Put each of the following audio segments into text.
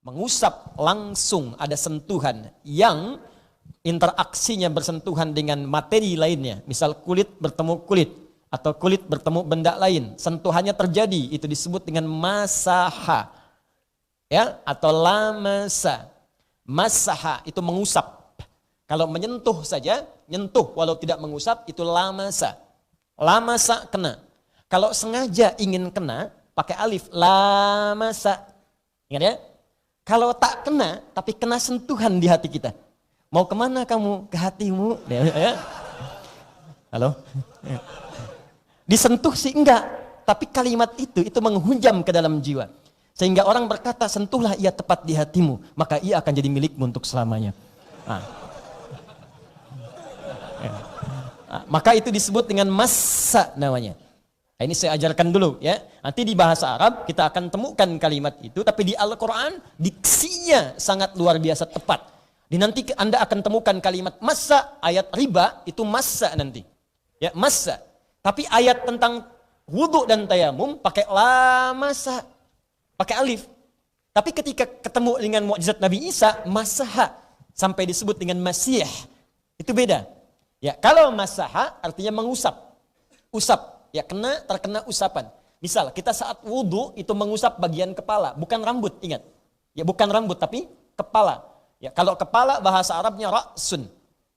Mengusap langsung ada sentuhan yang interaksinya bersentuhan dengan materi lainnya. Misal kulit bertemu kulit atau kulit bertemu benda lain. Sentuhannya terjadi, itu disebut dengan masaha. Ya, atau lamasa. Masaha itu mengusap. Kalau menyentuh saja, nyentuh walau tidak mengusap itu lamasa. Lamasa kena. Kalau sengaja ingin kena, pakai alif, lamasa. Ingat ya? Kalau tak kena, tapi kena sentuhan di hati kita. Mau kemana kamu? Ke hatimu. Ya. Halo? Disentuh sih enggak. Tapi kalimat itu menghujam ke dalam jiwa. Sehingga orang berkata, sentuhlah ia tepat di hatimu. Maka ia akan jadi milikmu untuk selamanya. Maka itu disebut dengan massa namanya. Nah, ini saya ajarkan dulu ya. Nanti di bahasa Arab kita akan temukan kalimat itu, tapi di Al-Quran diksinya sangat luar biasa tepat. Nanti Anda akan temukan kalimat massa, ayat riba itu massa nanti. Ya, massa. Tapi ayat tentang wudu dan tayamum pakai lamasa, pakai alif. Tapi ketika ketemu dengan mukjizat Nabi Isa, masaha sampai disebut dengan masih. Itu beda. Ya, kalau masaha artinya mengusap. Usap. Ya, terkena usapan. Misal kita saat wudu itu mengusap bagian kepala, bukan rambut, ingat. Ya, bukan rambut tapi kepala. Ya, kalau kepala bahasa Arabnya ra'sun.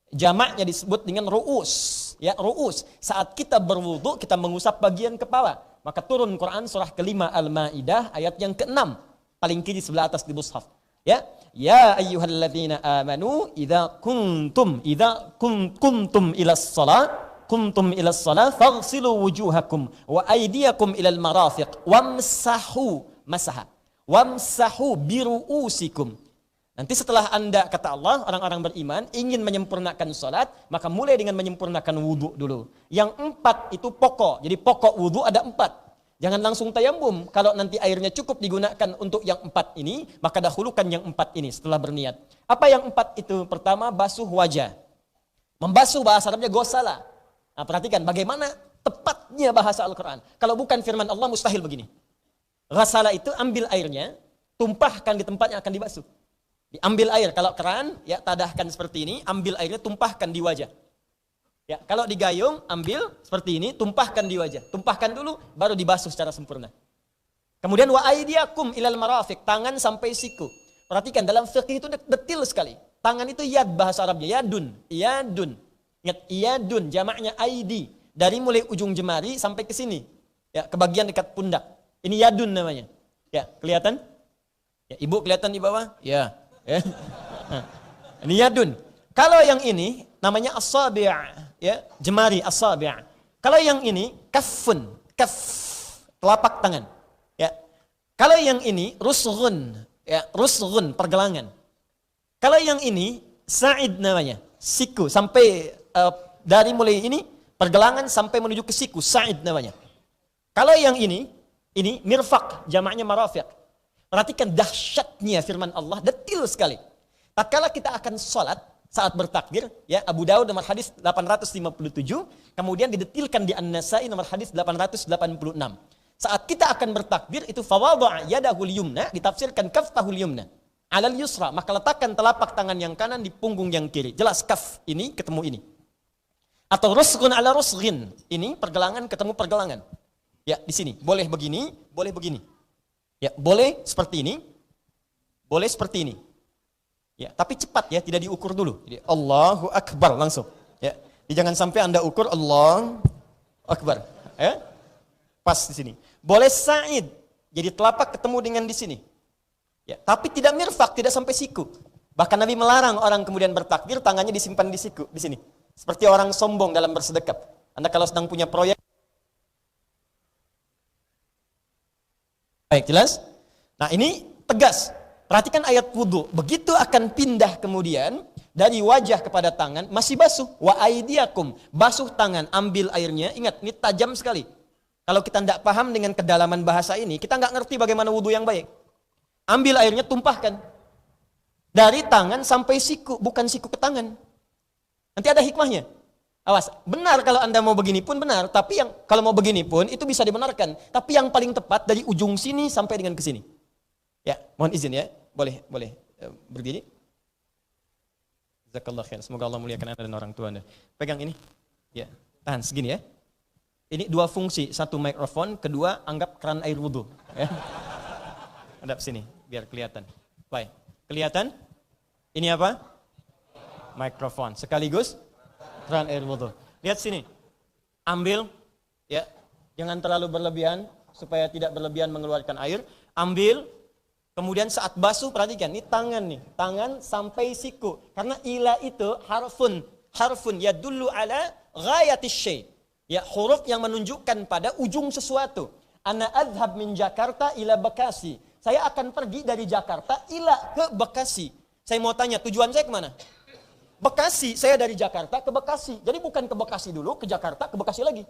Jamaknya disebut dengan ru'us. Ya, ru'us. Saat kita berwudu kita mengusap bagian kepala. Maka turun Quran surah kelima Al-Maidah ayat yang ke-6. Paling kiri sebelah atas di mushaf. Ya, ya ayyuhalladzina amanu idza kuntum ilas salat faghsilu wujuhakum wa aydiyakum ilal marafiq wamsahu biruusikum. Nanti setelah Anda, kata Allah, orang-orang beriman ingin menyempurnakan salat, maka mulai dengan menyempurnakan wudu dulu. Yang 4 itu pokok. Jadi pokok wudu ada 4. Jangan langsung tayamum. Kalau nanti airnya cukup digunakan untuk yang 4 ini, maka dahulukan yang 4 ini setelah berniat. Apa yang 4 itu? Pertama, basuh wajah. Membasuh bahasa Arabnya gosala. Nah, perhatikan bagaimana tepatnya bahasa Al-Quran. Kalau bukan firman Allah mustahil begini. Ghasala itu ambil airnya, tumpahkan di tempat yang akan dibasuh. Diambil air, kalau keran, ya tadahkan seperti ini, ambil airnya, tumpahkan di wajah. Ya, kalau di gayung, ambil seperti ini, tumpahkan di wajah. Tumpahkan dulu, baru dibasuh secara sempurna. Kemudian wa aydiyakum ilal marafiq, tangan sampai siku. Perhatikan dalam fikih itu detil sekali. Tangan itu yad bahasa Arabnya, yadun. Ingat, yadun, jamaknya aidi. Dari mulai ujung jemari sampai ke sini. Ya, ke bagian dekat pundak. Ini yadun namanya. Ya, kelihatan? Ya, ibu kelihatan di bawah? Ya. Ya. Ini yadun. Kalau yang ini namanya asabi', ya, jemari asabi'. Kalau yang ini kaffun, telapak tangan. Ya. Kalau yang ini rusghun, ya, rusghun pergelangan. Kalau yang ini sa'id namanya, siku sampai dari mulai ini pergelangan sampai menuju ke siku, sa'id namanya. Kalau yang ini mirfaq, jamaknya marafiq. Perhatikan dahsyatnya firman Allah, detil sekali. Tatkala kita akan sholat, saat bertakbir, ya, Abu Daud nomor hadis 857, kemudian didetilkan di An-Nasai nomor hadis 886. Saat kita akan bertakbir, itu fawadha'a yadahul yumna, ditafsirkan kaftahul yumna, alal yusra, maka letakkan telapak tangan yang kanan di punggung yang kiri. Jelas kaf ini ketemu ini. Atau rusghun ala rusghin, ini pergelangan ketemu pergelangan. Ya, di sini. Boleh begini, boleh begini. Ya, boleh seperti ini, boleh seperti ini. Ya, tapi cepat ya, tidak diukur dulu. Jadi Allahu Akbar langsung. Ya, jangan sampai Anda ukur Allahu Akbar. Ya, pas di sini. Boleh sa'id, jadi telapak ketemu dengan di sini. Ya, tapi tidak mirfak, tidak sampai siku. Bahkan Nabi melarang orang kemudian bertakbir tangannya disimpan di siku, di sini. Seperti orang sombong dalam bersedekap. Anda kalau sedang punya proyek. Baik, jelas? Nah, ini tegas. Perhatikan ayat wudu. Begitu akan pindah kemudian dari wajah kepada tangan, masih basuh. Wa aidiakum, basuh tangan, ambil airnya. Ingat, ini tajam sekali. Kalau kita tidak paham dengan kedalaman bahasa ini, kita nggak ngerti bagaimana wudu yang baik. Ambil airnya, tumpahkan. Dari tangan sampai siku, bukan siku ke tangan. Nanti ada hikmahnya. Awas, benar kalau Anda mau begini pun benar, tapi yang kalau mau begini pun itu bisa dibenarkan. Tapi yang paling tepat dari ujung sini sampai dengan ke sini. Ya, mohon izin ya. boleh berdiri. Jazakallah khair. Semoga Allah muliakan Anda dan orang tua Anda. Pegang ini. Ya, tahan segini ya. Ini dua fungsi, satu mikrofon, kedua anggap keran air wudu. Ya. Hadap sini, biar kelihatan. Baik, kelihatan? Ini apa? Mikrofon. Sekaligus keran air wudu. Lihat sini. Ambil, ya, jangan terlalu berlebihan supaya tidak berlebihan mengeluarkan air. Ambil, kemudian saat basuh perhatikan, ini tangan sampai siku. Karena ila itu harfun yadullu ala ghayatis syai'. Ya, huruf yang menunjukkan pada ujung sesuatu. Ana adhab min Jakarta ila Bekasi. Saya akan pergi dari Jakarta ila ke Bekasi. Saya mau tanya, tujuan saya kemana? Bekasi, saya dari Jakarta ke Bekasi. Jadi bukan ke Bekasi dulu, ke Jakarta, ke Bekasi lagi.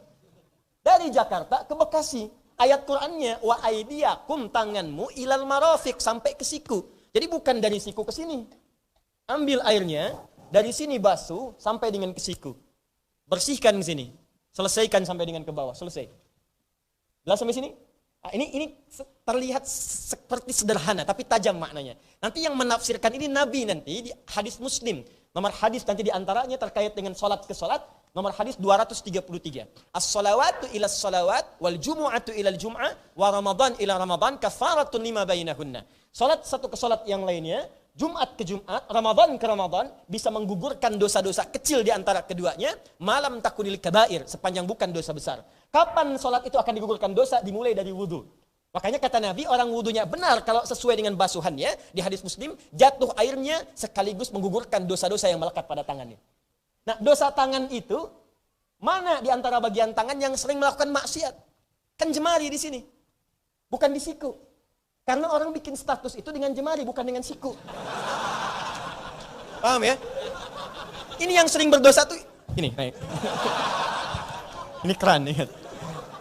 Dari Jakarta ke Bekasi. Ayat Qur'annya, wa aidiyakum, tanganmu ilal marafiq, sampai ke siku. Jadi bukan dari siku ke sini. Ambil airnya, dari sini basuh, sampai dengan ke siku. Bersihkan ke sini. Selesaikan sampai dengan ke bawah, selesai. Jelas sampai sini? Nah, ini terlihat seperti sederhana, tapi tajam maknanya. Nanti yang menafsirkan ini Nabi nanti, di hadis Muslim. Nomor hadis nanti diantaranya terkait dengan sholat ke sholat. Nomor hadis 233. As-salawatu ila salawat, wal jumu'atu ila jum'ah, wa ramadan ila ramadan, kafaratun lima bainahunna. Sholat satu ke sholat yang lainnya, Jumat ke Jumat, Ramadan ke Ramadan, bisa menggugurkan dosa-dosa kecil di antara keduanya, malam takunil kabair, sepanjang bukan dosa besar. Kapan sholat itu akan digugurkan dosa? Dimulai dari wudu. Makanya kata Nabi, orang wudunya benar kalau sesuai dengan basuhannya, di hadis Muslim, jatuh airnya sekaligus menggugurkan dosa-dosa yang melekat pada tangannya. Nah, dosa tangan itu, mana di antara bagian tangan yang sering melakukan maksiat? Kan jemari di sini, bukan di siku. Karena orang bikin status itu dengan jemari, bukan dengan siku. Paham ya? Ini yang sering berdosa tuh, ini. Ini keran, ingat.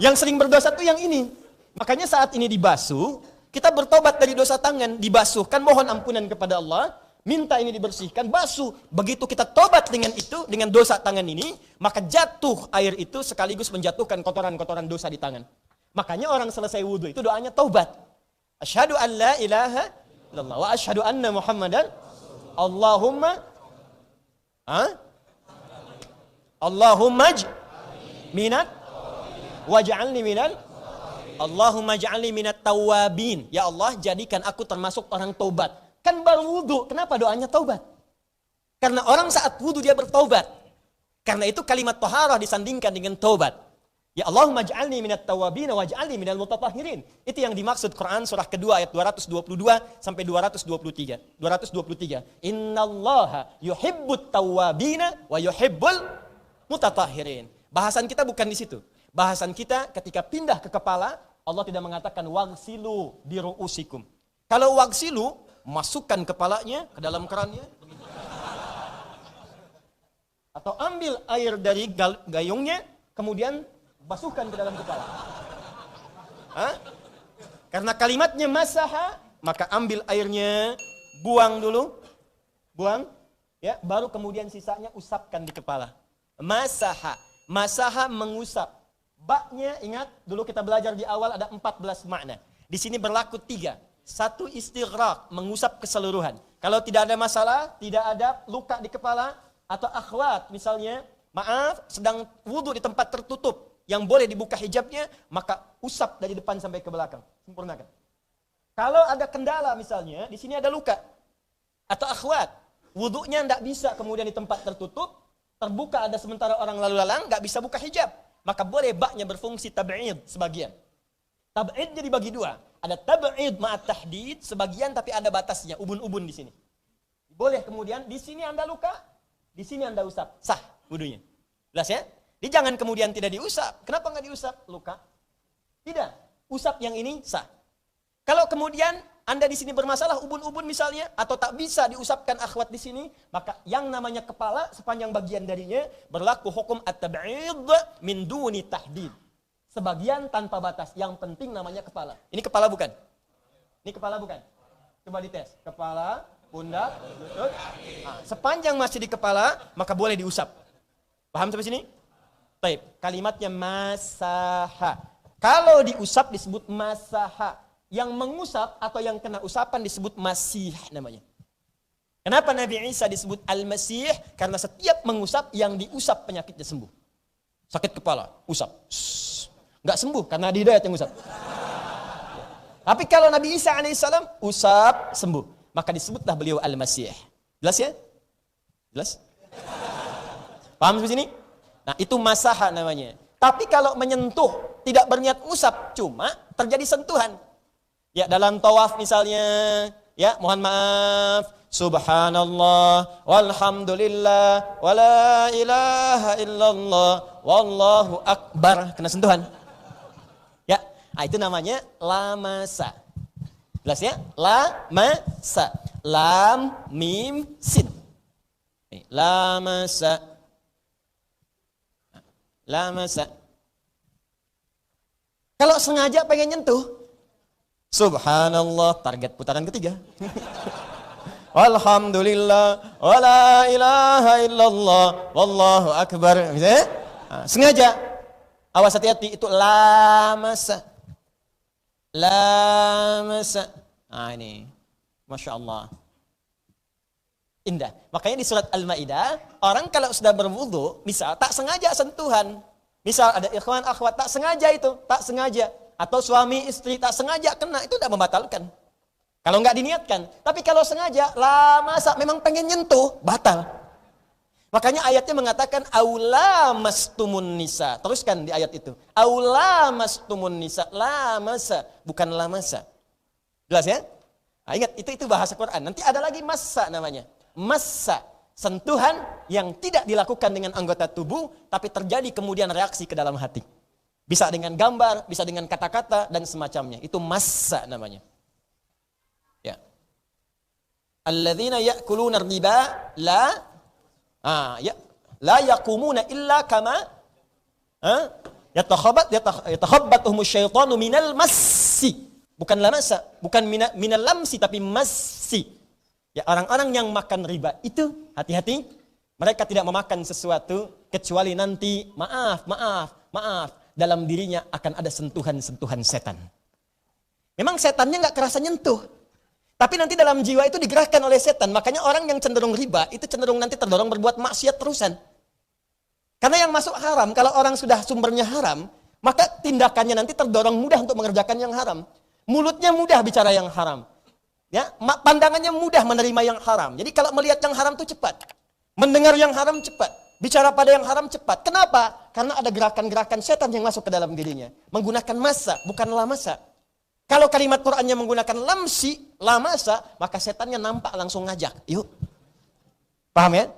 Yang sering berdosa tuh yang ini. Makanya saat ini dibasuh, kita bertobat dari dosa tangan, dibasuhkan, mohon ampunan kepada Allah, minta ini dibersihkan, basuh. Begitu kita tobat dengan itu, dengan dosa tangan ini, maka jatuh air itu sekaligus menjatuhkan kotoran-kotoran dosa di tangan. Makanya orang selesai wudhu itu doanya taubat. Asyhadu an la ilaha illallah wa asyhadu anna Muhammadan Allahumma minat waj'alni minal Allahumma ja'alni minat tawabin. Ya Allah, jadikan aku termasuk orang taubat. Kan baru wudu, kenapa doanya taubat? Karena orang saat wudu dia bertaubat. Karena itu kalimat taharah disandingkan dengan taubat. Ya Allahumma ja'alni minat tawabin waj'alni minal mutatahhirin. Itu yang dimaksud Quran surah kedua ayat 222 sampai 223. 223. Innallaha yuhibbut tawabina wa yuhibbul mutatahhirin. Bahasan kita bukan di situ. Bahasan kita ketika pindah ke kepala, Allah tidak mengatakan wagsilu bi ru'usikum. Kalau wagsilu, masukkan kepalanya ke dalam kerannya. Atau ambil air dari gayungnya, kemudian basuhkan ke dalam kepala. Hah? Karena kalimatnya masaha, maka ambil airnya, buang dulu. Buang, ya, baru kemudian sisanya usapkan di kepala. Masaha. Masaha mengusap. Baknya ingat, dulu kita belajar di awal ada 14 makna. Di sini berlaku 3. 1 istighraq, mengusap keseluruhan. Kalau tidak ada masalah, tidak ada luka di kepala, atau akhwat misalnya, maaf, sedang wudhu di tempat tertutup, yang boleh dibuka hijabnya, maka usap dari depan sampai ke belakang. Sempurnakan. Kalau ada kendala misalnya, di sini ada luka. Atau akhwat, wudhunya tidak bisa kemudian di tempat tertutup, terbuka ada sementara orang lalu lalang, nggak bisa buka hijab. Maka boleh baknya berfungsi tab'id sebagian. Tab'id jadi bagi 2. Ada tab'id ma'at tahdid sebagian tapi ada batasnya, ubun-ubun di sini. Boleh kemudian di sini Anda luka, di sini Anda usap, sah wudunya. Jelas ya? Jadi jangan kemudian tidak diusap. Kenapa nggak diusap? Luka. Tidak. Usap yang ini sah. Kalau kemudian Anda di sini bermasalah ubun-ubun misalnya atau tak bisa diusapkan akhwat di sini, maka yang namanya kepala sepanjang bagian darinya berlaku hukum at-tab'id min duni tahdid. Sebagian tanpa batas. Yang penting namanya kepala. Ini kepala bukan? Ini kepala bukan? Coba dites. Kepala, pundak, lutut. Nah, sepanjang masih di kepala, maka boleh diusap. Paham sampai sini? Baik. Kalimatnya masaha. Kalau diusap disebut masaha. yang mengusap atau yang kena usapan disebut masih namanya. Kenapa Nabi Isa disebut Al-Masih? Karena setiap mengusap yang diusap penyakitnya sembuh. Sakit kepala, usap. Nggak sembuh karena Hidayat yang usap. Tapi kalau Nabi Isa alaihissalam usap sembuh, maka disebutlah beliau Al-Masih. Jelas ya? Jelas? Paham sampai sini? Nah, itu masaha namanya. Tapi kalau menyentuh tidak berniat usap, cuma terjadi sentuhan. Ya, dalam tawaf misalnya, ya, mohon maaf, subhanallah, walhamdulillah, wala ilaha illallah, wallahu akbar. Kena sentuhan. Ya, nah itu namanya lamasa. Jelas ya? Lamasa. Lam, mim, sin. Lamasa. Lamasa. Kalau sengaja pengen nyentuh, subhanallah, target putaran ketiga. Alhamdulillah, wala ilaha illallah, wallahu akbar. Misalnya, sengaja. Awas hati-hati, itu lamasa. Lamasa. Nah ini, Masya Allah. Indah. Makanya di surat Al-Maidah, orang kalau sudah berwudu, misal tak sengaja sentuhan. Misal ada ikhwan, akhwat, tak sengaja itu, tak sengaja. Atau suami, istri, tak sengaja kena, itu tidak membatalkan. Kalau nggak diniatkan. Tapi kalau sengaja, lamasa, memang pengen nyentuh, batal. Makanya ayatnya mengatakan, aula mastumun nisa. Teruskan di ayat itu. Aula mastumun nisa, lamasa, bukan lamasa. Jelas ya? Nah, ingat, itu bahasa Quran. Nanti ada lagi massa namanya. Massa, sentuhan yang tidak dilakukan dengan anggota tubuh, tapi terjadi kemudian reaksi ke dalam hati. Bisa dengan gambar, bisa dengan kata-kata, dan semacamnya. Itu massa namanya. Ya. Alladzina ya'kuluna riba la yaqumuna illa kama yatakhabbathumus syaitanu minal massi. Bukan lamasa, bukan minal lamsi, tapi massi. Ya, orang-orang yang makan riba itu hati-hati, mereka tidak memakan sesuatu kecuali nanti maaf, dalam dirinya akan ada sentuhan-sentuhan setan. Memang setannya nggak kerasa nyentuh, tapi nanti dalam jiwa itu digerakkan oleh setan. Makanya orang yang cenderung riba itu cenderung nanti terdorong berbuat maksiat terusan. Karena yang masuk haram, kalau orang sudah sumbernya haram, maka tindakannya nanti terdorong mudah untuk mengerjakan yang haram. Mulutnya mudah bicara yang haram. Ya, pandangannya mudah menerima yang haram. Jadi kalau melihat yang haram itu cepat. Mendengar yang haram cepat. Bicara pada yang haram cepat. Kenapa? Karena ada gerakan-gerakan setan yang masuk ke dalam dirinya. Menggunakan massa, bukan lamasa. Kalau kalimat Qur'annya menggunakan lamsi, lamasa, maka setannya nampak langsung ngajak. Yuk. Paham ya?